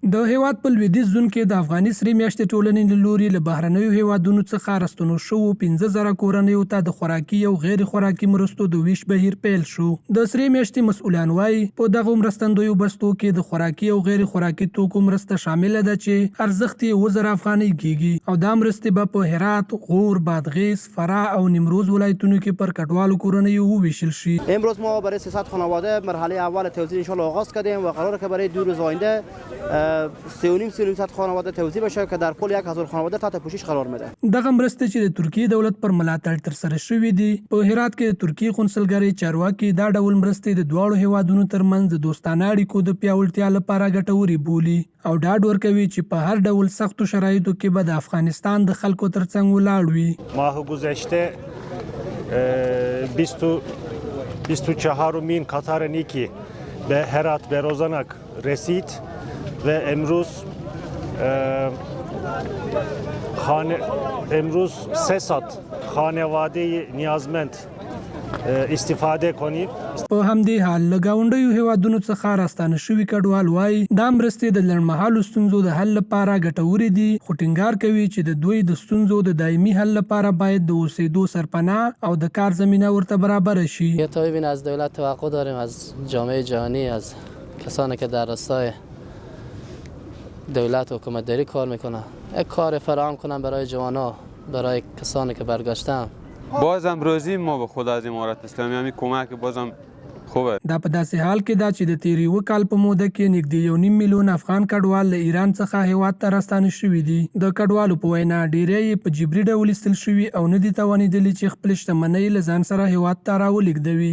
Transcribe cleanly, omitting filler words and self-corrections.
د هیواد په لویدیځ زون کې د افغاني سرې میاشتې ټولنې له لوري له بهرنیو هیوادونو څخه راستنو شوو 15,000 کورنیو ته د خوراکي او غیر خوراکي مرستو د ویش بهیر پیل شو. د سرې میاشتې مسؤلان وایي په دغه مرستندویو بستو کې د خوراکي او غیر خوراکي توکو مرسته شامل ده چې ارزښت یې 1000 افغانۍ کېږي او دا مرستې به په هرات، غور، بادغیس، فراه او نیمروز ولایتونو کې پر کډوالو کورنیو وویشل شي. امروز ما برای 300 خانواده مرحله اول توزیع ان شاء الله آغاز کردیم و قراره که برای 2 روز آینده 3,500 خانواده توزیع بشه که در کل 1000 خانواده تحت پوشش قرار میده. دغه مرستې چې د ترکیه دولت پر ملاتړ ترسره شوې دي په هرات کې د ترکیه قونسلګرۍ چارواکي دا ډول مرستې د دواړو هیوادونو ترمنځ د دوستانه اړیکو د پیاوړتیا لپاره ګټورې بولي او ډاډ ورکوي چې په هر ډول سختو شرایطو کې به د افغانستان د خلکو ترڅنګ ولاړ وي. ماه گذشته 24 قطار نیکی به هرات به روزانک رسید و امروز 300 خانواده نیازمند استفاده کنید. په همدې حال له ګاونډیو هیوادونو څخه راستانه شوي کډوال وایي دا مرستې د لنډمهالو ستونزو د حل لپاره ګټورې دي خو ټینګار کوي چې د دوی د ستونزو د دایمي حل لپاره باید د اوسېدو سرپناه او د کار زمینه ورته برابر شي. تا ببین از دولت توقع داریم از جامعه جهانی از کسانی که در راستای دولت و حکومتداری کار میکنن یک کار فراهم کنن برای جوانا برای کسانی که برگشتن. بازم روزی ما به خود از امارت اسلامی همین کمک بازم خوبه. دا په داسې حال کې دا چې د تیری وکال په موده کې نږدې 1.5 میلیون افغان کډوال له ایران څخه هیواد ته راستانه شوي دي. د کډوالو په وینا ډیری په جبري ډول ایستل شوي او نه دي توانېدلي چې خپل شتمنۍ له ځان سره هیواد ته راولېږدوي.